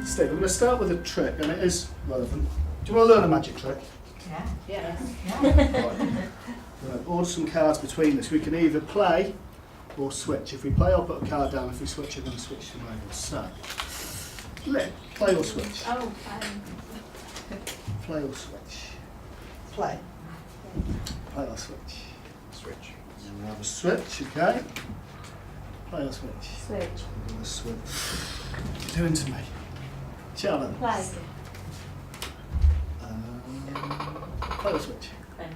Steve, I'm going to start with a trick, and it is relevant. Do you want to learn a magic trick? Yeah. Yeah. Right. Order some cards between us. We can either play or switch. If we play, I'll put a card down. If we switch, I'm going to switch to mine. So, play or switch? Oh, Play or switch? Play. Play or switch? Switch. And we have a switch, okay? Play or switch? switch. I'm going to switch. What are you doing to me? Challenge. Play. Play or switch? Play.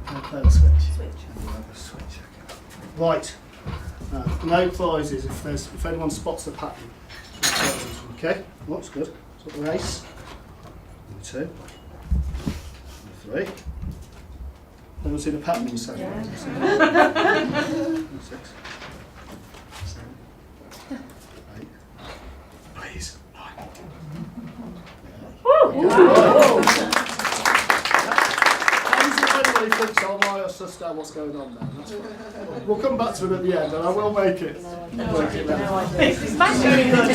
Play or switch? Switch. And we'll have a switch, okay. Right. No prizes if anyone spots the pattern. Okay, looks good. So the ace. Number 2. Number 3. Anyone see the pattern you said? Yeah. 6. 7. 8. Please. 9. Anybody thinks I'm right or sussed out what's going on there? That's fine. We'll come back to it at the end, and I will make it. Work it out. It's very good.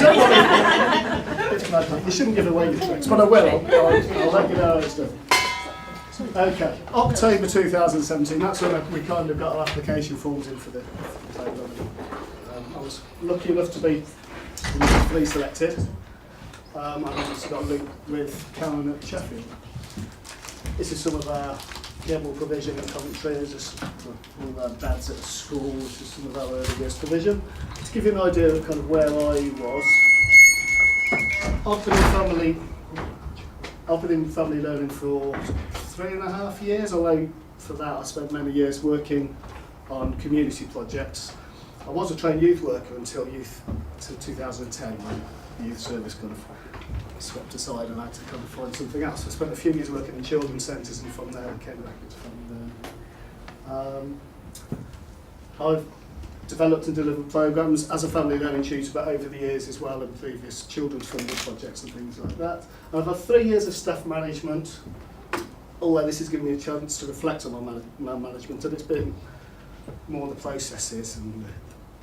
It's mad. You shouldn't give away your tricks, but I will. I'll let you know how it's done. Okay, October 2017, that's when we kind of got our application forms in for the table. I was lucky enough to be initially selected. And I also got linked with Karen at Sheffield. This is some of our cable provision at Coventry. This is all of our dads at school. This is some of our early years provision. To give you an idea of kind of where I was, I've been in family learning for 3.5 years, although for that I spent many years working on community projects. I was a trained youth worker until 2010, when youth service kind of swept aside and I had to kind of find something else. I spent a few years working in children's centres, and from there I came back into family learning. I've developed and delivered programmes as a family learning tutor, but over the years as well, and previous children's funded projects and things like that. And I've had 3 years of staff management, although this has given me a chance to reflect on my management, and it's been more the processes and the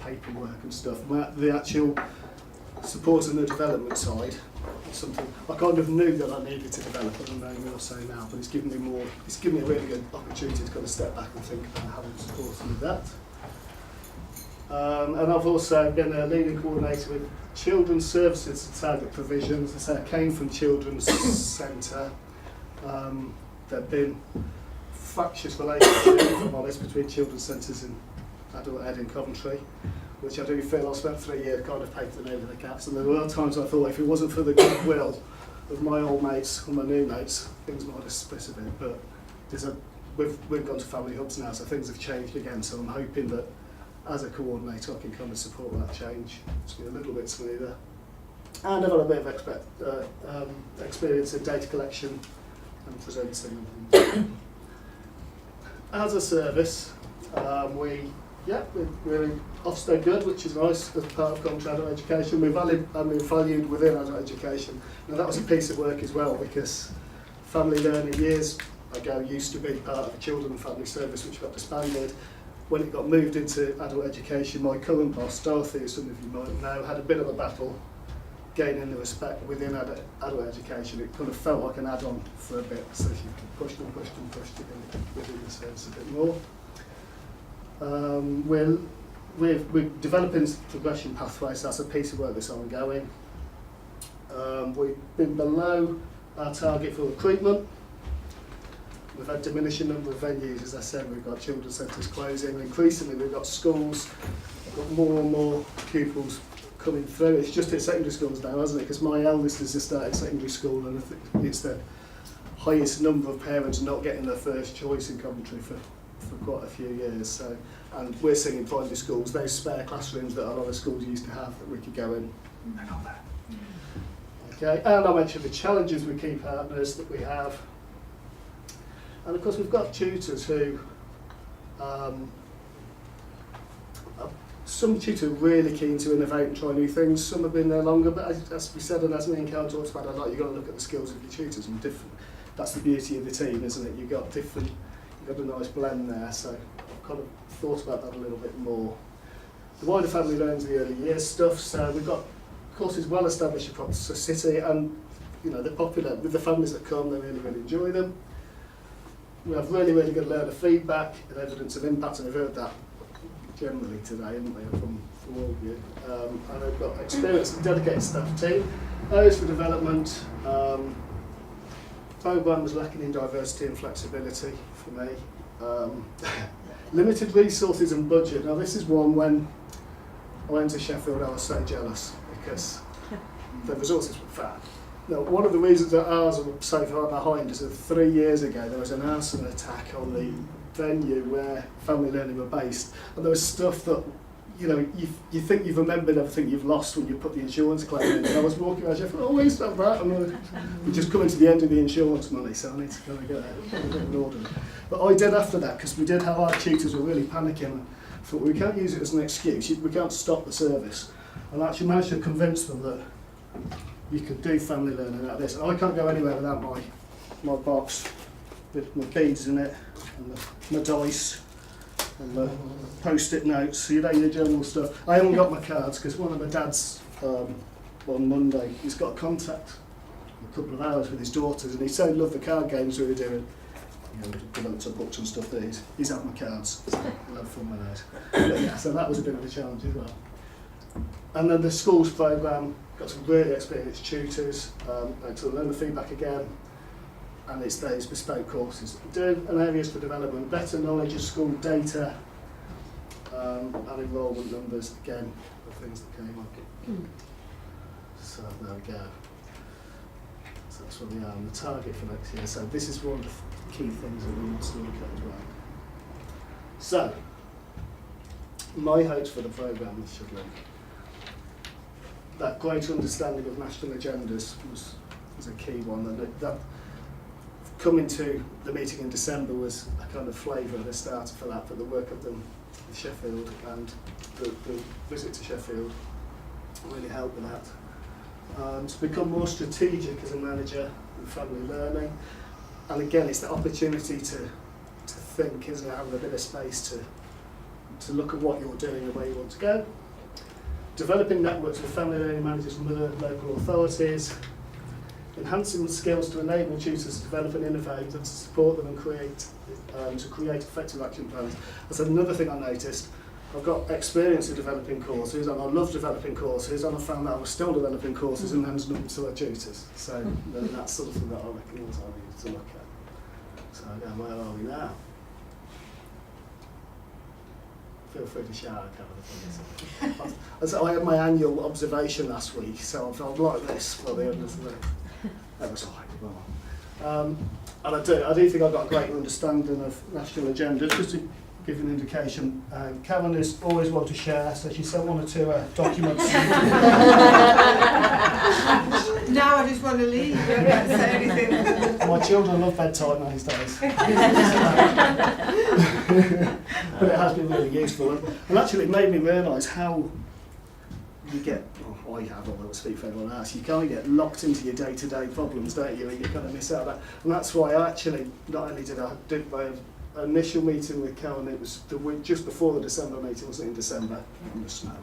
paperwork and stuff. The actual support and the development side is something I kind of knew that I needed to develop, and I know more so now, but it's given me a really good opportunity to kind of step back and think about how I'm supporting with that. And I've also been a leading coordinator with children's services and target provisions. As I say, I came from Children's Centre. There have been fractious relationships, if I'm honest, between children's centres and adult ed in Coventry, which I do feel I've spent 3 years kind of papering over the gaps. And there were times I thought if it wasn't for the goodwill of my old mates and my new mates, things might have split a bit. But we've gone to family hubs now, so things have changed again. So I'm hoping that as a coordinator I can kind of support that change to be a little bit smoother. And I've got a bit of experience in data collection and presenting. As a service, we're Ofsted good, which is nice as part of Coventry Adult Education. We're valued within adult education. Now that was a piece of work as well, because family learning years ago used to be part of the Children and Family Service, which got disbanded. When it got moved into adult education, my current boss, Dorothy, as some of you might know, had a bit of a battle gaining the respect within adult education. It kind of felt like an add-on for a bit, so she pushed and pushed and pushed to get within the service a bit more. We're developing progression pathways, so that's a piece of work that's ongoing. We've been below our target for recruitment. We've had diminishing number of venues, as I said. We've got children's centres closing. Increasingly, we've got schools. We've got more and more pupils coming through. It's just at secondary schools now, hasn't it? Because my eldest has just started secondary school, and I think it's the highest number of parents not getting their first choice in Coventry for quite a few years. So, and we're seeing in primary schools those spare classrooms that a lot of schools used to have that we could go in. They're not there. Okay, and I mentioned the challenges with key partners that we have. And of course we've got tutors who, some tutors are really keen to innovate and try new things. Some have been there longer, but as we said, and as me and Carol talked about a lot, you've got to look at the skills of your tutors and different. That's the beauty of the team, isn't it? You've got a nice blend there. So I've kind of thought about that a little bit more. The wider family learns the early years stuff. So we've got course is well established across the city, and they're popular with the families that come. They really, really enjoy them. We have really, really good learner feedback and evidence of impact, and I've heard that generally today, haven't we, from all of you. And I've got experienced and dedicated staff team, areas for development, programme was lacking in diversity and flexibility for me. Limited resources and budget. Now this is one when I went to Sheffield I was so jealous because the resources were fat. Now, one of the reasons that ours are so far behind is that 3 years ago there was an arson attack on the venue where family learning were based, and there was stuff that you think you've remembered everything you've lost when you put the insurance claim in. And I was walking around Sheffield, we used to have that, and we're just coming to the end of the insurance money, so I need to kind of get an order. But I did after that, because we did have our tutors were really panicking. Thought we can't use it as an excuse, we can't stop the service. And I actually managed to convince them that you could do family learning out of this. And I can't go anywhere without my box with my beads in it, and my dice, and the post-it notes, your general stuff. I haven't got my cards because one of my dads on Monday, he's got a contact a couple of hours with his daughters, and he so loved the card games we were doing. Developed some books and stuff that he's had my cards, so we'll have fun with those. But yeah, so that was a bit of a challenge as well. And then the schools programme, got some really experienced tutors, to learn the feedback again, and it's those bespoke courses that we do, and areas for development, better knowledge of school data, and enrolment numbers, again, the things that came up. So there we go. So that's where we are on the target for next year. So this is one of the key things that we need to look at as well. So, my hopes for the programme this should look. That greater understanding of national agendas was a key one, and that coming to the meeting in December was a kind of flavour and a starter for that, for the work I've done with Sheffield, and the visit to Sheffield really helped with that. To become more strategic as a manager in family learning, and again it's the opportunity to think, isn't it, having a bit of space to look at what you're doing and where you want to go. Developing networks with family learning managers and other local authorities, enhancing skills to enable tutors to develop and innovate and to support them and create effective action plans. That's another thing I noticed. I've got experience of developing courses, and I love developing courses, and I found that I was still developing courses and handing them to our tutors. So that's sort of thing that I recognise I need to look at. So again, where are we now? Feel free to shout, I had my annual observation last week, so I felt like this by the end of the week. That was all right. And I do think I've got a greater understanding of national agendas. Just to give you an indication, Karen is always one to share, so she sent 1 or 2 documents. Now I just want to leave, I don't say anything. My children love bedtime these days. But it has been really useful. And actually it made me realise how you get, I have, although I speak for everyone else, you kind of get locked into your day-to-day problems, don't you? And you kind of miss out on that. And that's why I actually, not only did I do my initial meeting with Karen, it was the week just before the December meeting, wasn't it, in December, in the snow.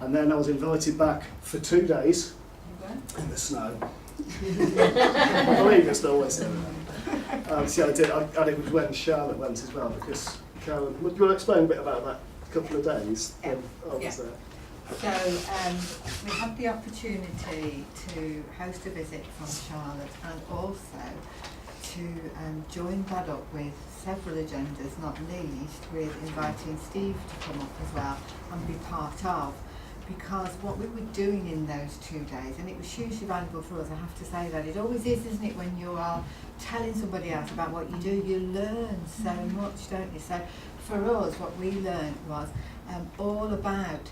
And then I was invited back for 2 days in the snow. I believe it's always there. See, I did, and it was when Charlotte went as well, because Karen, would you want to explain a bit about that couple of days when I was there? So we had the opportunity to host a visit from Charlotte, and also to join that up with several agendas, not least with inviting Steve to come up as well and be part of, because what we were doing in those 2 days, and it was hugely valuable for us, I have to say that. It always is, isn't it, when you are telling somebody else about what you do, you learn so much, don't you? So for us, what we learned was all about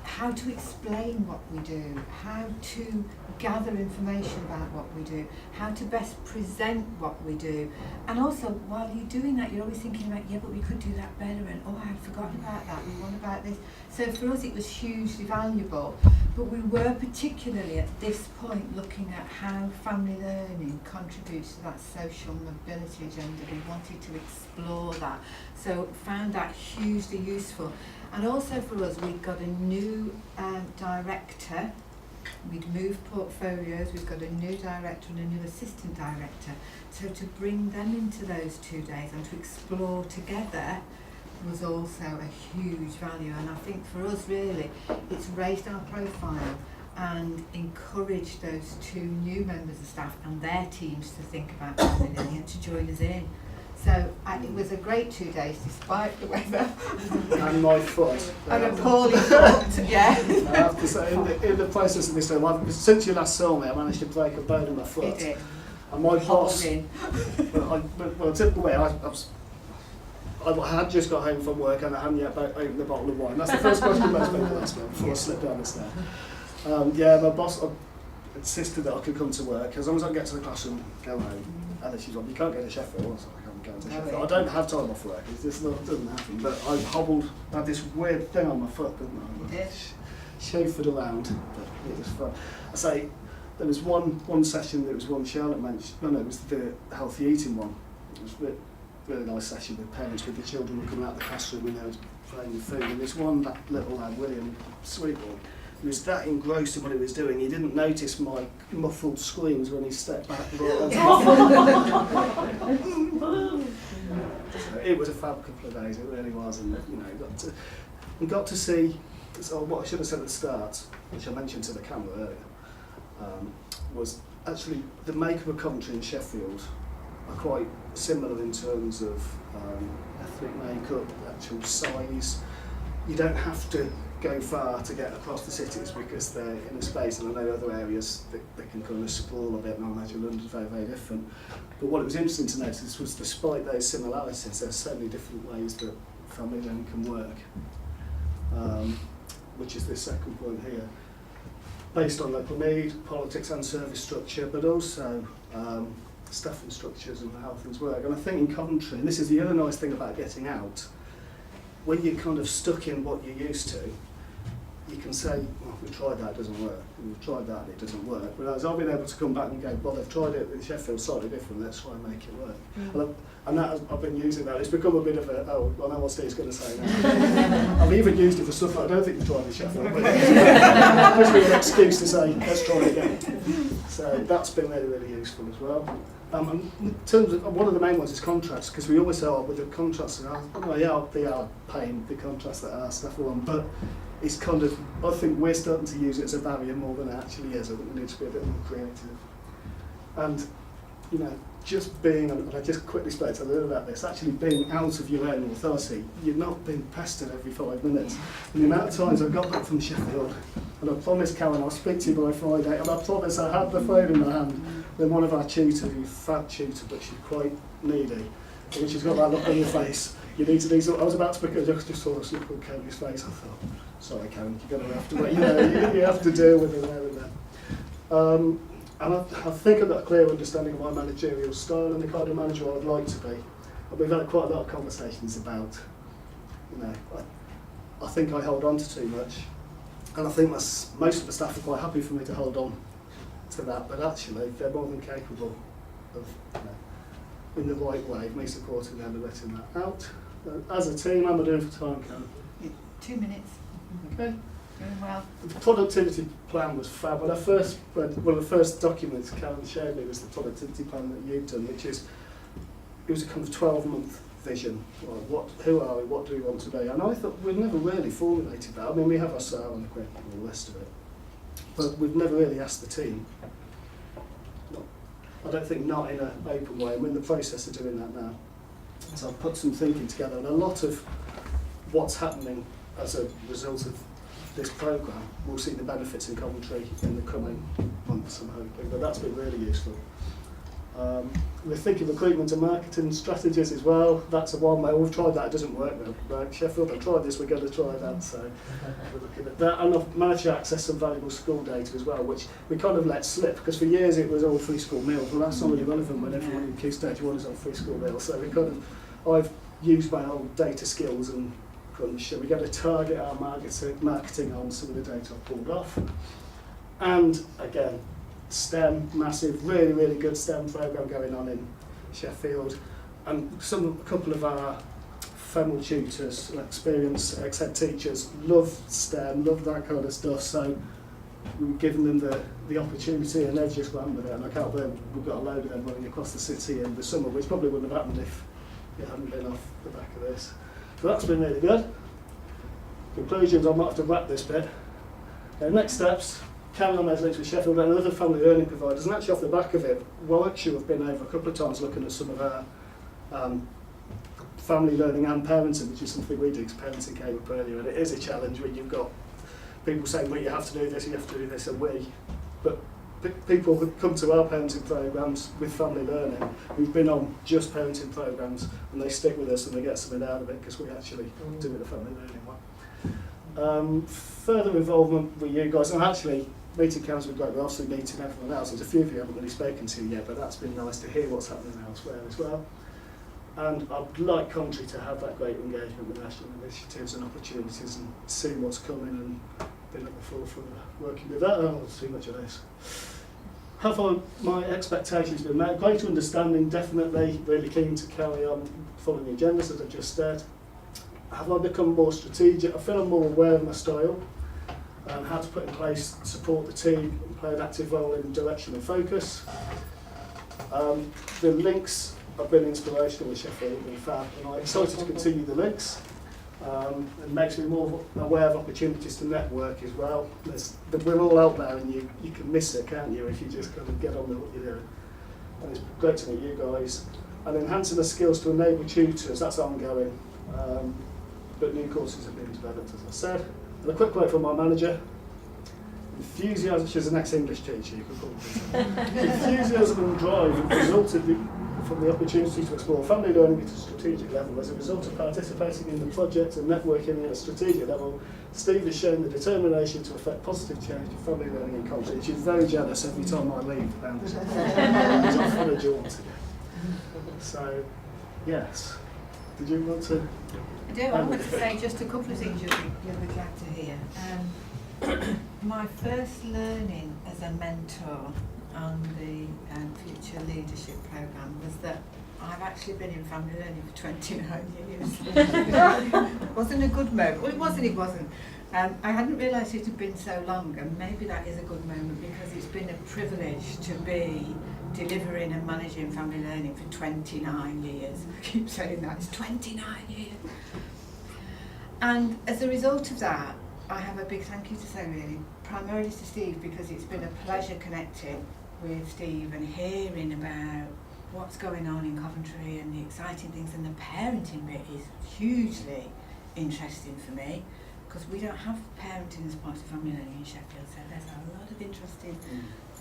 how to explain what we do, how to gather information about what we do, how to best present what we do. And also, while you're doing that, you're always thinking about, yeah, but we could do that better, and oh, I've forgotten about that, we want about this. So for us, it was hugely valuable. But we were particularly at this point looking at how family learning contributes to that social mobility agenda. We wanted to explore that, so found that hugely useful. And also for us, we'd got a new director. We'd moved portfolios, we've got a new director and a new assistant director. So to bring them into those 2 days and to explore together was also a huge value. And I think for us really, it's raised our profile and encouraged those 2 new members of staff and their teams to think about family learning and to join us in. So it was a great 2 days despite the weather. And my foot. And a poorly foot, yeah. I have to say, in the process of this time, since you last saw me, I managed to break a bone in my foot. It did. And my boss, In. well, typical way, I had just got home from work and I hadn't yet opened the bottle of wine. That's the first question most people ask me before I slip down the stair. My boss insisted that I could come to work as long as I can get to the classroom, go home. And then she's like, you can't go to Sheffield. I was like, I'm going to Sheffield. I don't have time off work, it just doesn't happen. But I hobbled, I had this weird thing on my foot, didn't I? You did. Chauffeured around, but it was fun. I say, there was one session, there was one Charlotte mentioned, it was the healthy eating one. It was a really nice session with parents with the children who come out of the classroom and they were playing with food. And this one little lad, William, sweet boy, he was that engrossed in what he was doing, he didn't notice my muffled screams when he stepped back. It was a fab couple of days, it really was, and we got to see, so what I should have said at the start, which I mentioned to the camera earlier, was actually the makeup of Coventry and Sheffield are quite similar in terms of ethnic makeup, actual size. You don't have to go far to get across the cities because they're in a space, and I know other areas that they can kind of sprawl a bit, and I imagine London's very, very different. But what it was interesting to notice was despite those similarities, there's so many different ways that family learning can work, which is the second point here. Based on local need, politics and service structure, but also staffing structures and how things work. And I think in Coventry, and this is the other nice thing about getting out, when you're kind of stuck in what you're used to, you can say, well, we've tried that, it doesn't work. We've tried that, it doesn't work. Whereas I've been able to come back and go, well, they've tried it with Sheffield, slightly different, let's try and make it work. And that, I've been using that. It's become a bit of a, I know what Steve's going to say now. I've even used it for stuff that I don't think we've tried in Sheffield, but it gives me an excuse to say, let's try it again. So that's been really, really useful as well. And in terms of, one of the main ones is contracts, because we always say, with the contracts, they are paying the contracts that our staff are on, but it's kind of, I think we're starting to use it as a barrier more than it actually is. I think we need to be a bit more creative. And, just being, and I just quickly spoke a little about this, actually being out of your own authority, you're not being pestered every 5 minutes. And the amount of times I got back from Sheffield, and I promised Karen I'll speak to you by Friday, and I promised I had the phone in my hand, then one of our tutors, who's a fat tutor, but she's quite needy, and when she's got that look on your face, you need to do something. I was about to pick it, I just saw this look on Karen's face, I thought, sorry Karen, you're going to have to wait, you have to deal with it there and then. And I think I've got a clear understanding of my managerial style and the kind of manager I'd like to be. And we've had quite a lot of conversations about, I think I hold on to too much. And I think most of the staff are quite happy for me to hold on to that, but actually they're more than capable of, in the right way, me supporting them and letting that out. As a team, how am I doing for time, Karen? 2 minutes. Okay. Doing well. The productivity plan was fab. When I first read, one of the first documents Karen showed me was the productivity plan that you've done, which is, it was a kind of 12-month vision. Who are we, what do we want to be? And I thought we've never really formulated that. I mean, we have our SAR and equipment and all the rest of it, but we've never really asked the team. I don't think not in an open way. We're in the process of doing that now. So I've put some thinking together, and a lot of what's happening as a result of this programme, we'll see the benefits in Coventry in the coming months, I'm hoping, but that's been really useful. We're thinking recruitment and marketing strategies as well. That's a one way. We've tried that, it doesn't work now. Right, Sheffield, I've tried this, we're going to try that, so we're looking at that. And I've managed to access some valuable school data as well, which we kind of let slip, because for years it was all free school meals. Well, that's not really relevant when everyone in Key Stage 1 is on free school meals, so I've used my old data skills and crunch, so we get to target our marketing on some of the data I've pulled off. And again, STEM, massive, really, really good STEM programme going on in Sheffield. And a couple of our femal tutors, experienced ex-head teachers, love STEM, love that kind of stuff, so we've given them the opportunity and they've just run with it, and I can't believe we've got a load of them running across the city in the summer, which probably wouldn't have happened if it hadn't been off the back of this. So that's been really good. Conclusions, I might have to wrap this bit. Next steps, carry on those links with Sheffield and other family learning providers, and actually off the back of it, Warwickshire have been over a couple of times looking at some of our family learning and parenting, which is something we do because parenting came up earlier, and it is a challenge when you've got people saying, well, you have to do this, you have to do this, and but people who come to our parenting programmes with family learning, who've been on just parenting programmes, and they stick with us and they get something out of it because we actually do it the family learning way. Further involvement with you guys, and actually meeting council with great, we're also meeting everyone else. There's a few of you I haven't really spoken to yet, but that's been nice to hear what's happening elsewhere as well. And I'd like Coventry to have that great engagement with national initiatives and opportunities and see what's coming and been at the forefront of working with that. I don't want to see much of this. Have my expectations been met? Greater understanding, definitely. Really keen to carry on following the agendas as I've just said. Have I become more strategic? I feel I'm more aware of my style and how to put in place, support the team and play an active role in direction and focus. The links have been inspirational with Sheffield and fab, and I'm excited to continue the links. It makes me more aware of opportunities to network as well. We're all out there and you can miss it, can't you, if you just kind of get on with what you're doing. And it's great to meet you guys. And enhancing the skills to enable tutors, that's ongoing. But new courses have been developed, as I said. And a quick quote from my manager. Enthusiasm, she's an ex-English teacher, you could call her. Enthusiasm and drive have resulted from the opportunity to explore family learning at a strategic level. As a result of participating in the project and networking at a strategic level, Steve has shown the determination to effect positive change in family learning in Coventry. She's very jealous every time I leave the boundaries. She's off on a jaunt again. So, yes. Did you want to? I do. I want to say just a couple of things you'll be glad to hear. My first learning as a mentor on the Future Leadership Programme was that I've actually been in family learning for 29 years. It wasn't a good moment. Well, it wasn't. I hadn't realised it had been so long, and maybe that is a good moment because it's been a privilege to be delivering and managing family learning for 29 years. I keep saying that, it's 29 years. And as a result of that, I have a big thank you to say really, primarily to Steve, because it's been a pleasure connecting with Steve and hearing about what's going on in Coventry and the exciting things, and the parenting bit is hugely interesting for me because we don't have parenting as part of family learning in Sheffield, so there's a lot of interesting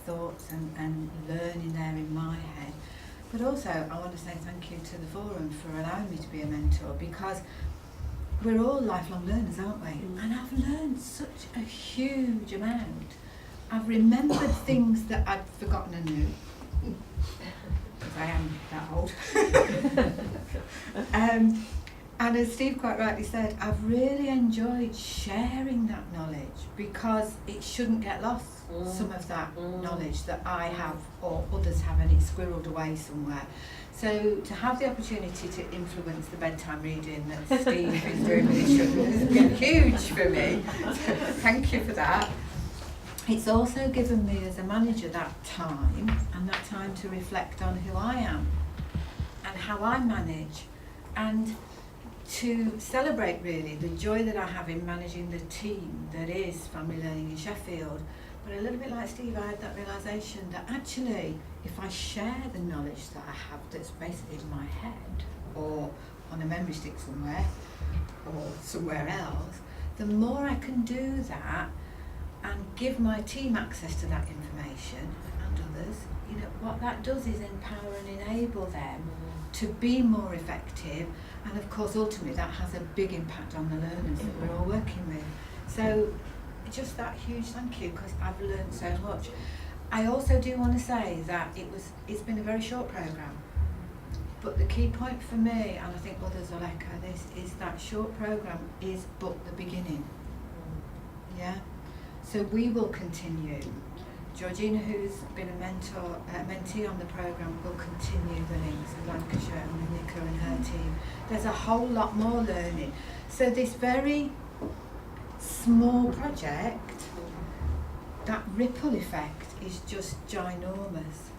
thoughts and learning there in my head. But also I want to say thank you to the forum for allowing me to be a mentor, because we're all lifelong learners, aren't we? And I've learned such a huge amount. I've remembered things that I'd forgotten anew, because I am that old. And as Steve quite rightly said, I've really enjoyed sharing that knowledge because it shouldn't get lost, some of that knowledge that I have or others have, and it's squirreled away somewhere. So to have the opportunity to influence the bedtime reading that Steve is doing with his children has been huge for me. So thank you for that. It's also given me as a manager that time, and that time to reflect on who I am and how I manage, and to celebrate really the joy that I have in managing the team that is family learning in Sheffield. But a little bit like Steve, I had that realisation that actually if I share the knowledge that I have that's basically in my head or on a memory stick somewhere or somewhere else, the more I can do that and give my team access to that information and others, you know, what that does is empower and enable them to be more effective, and of course ultimately that has a big impact on the learners that we're all working with. So just that huge thank you, because I've learned so much. I also do want to say that it's been a very short programme. But the key point for me, and I think others will echo this, is that short programme is but the beginning. Yeah? So we will continue. Georgina, who's been a mentee on the programme, will continue the links with Lancashire and with Nicola and her team. There's a whole lot more learning. So this very small project, that ripple effect is just ginormous.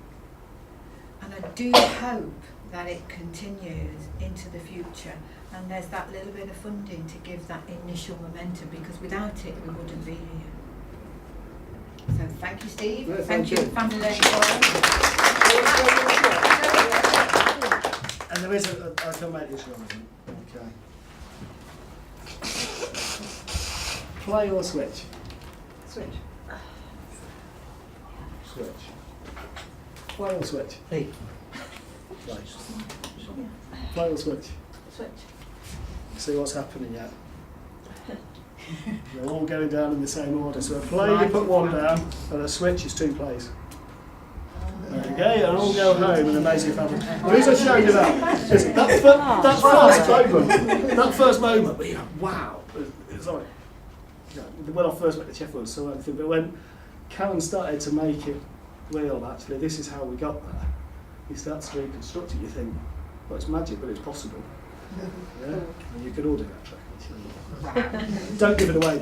And I do hope that it continues into the future, and there's that little bit of funding to give that initial momentum, because without it we wouldn't be here. So thank you, Steve. No, thank you, you. Family Learning Forum. And there is I can make this one, okay. Play or switch? Switch. Switch. Play or switch? Play. Play. Play or switch? Switch. See what's happening yet? They're all going down in the same order. So a play you put one down, and a switch is 2 plays. Okay, and all go home and amazing family. The reason I showed you that is that first moment, we go, wow. It's like, you know, when I first went to Sheffield, I saw everything, but when Callum started to make it real, actually, this is how we got there. You start to reconstruct it, you think, well, it's magic, but it's possible. Yeah? And you can all do that track. Don't give it away.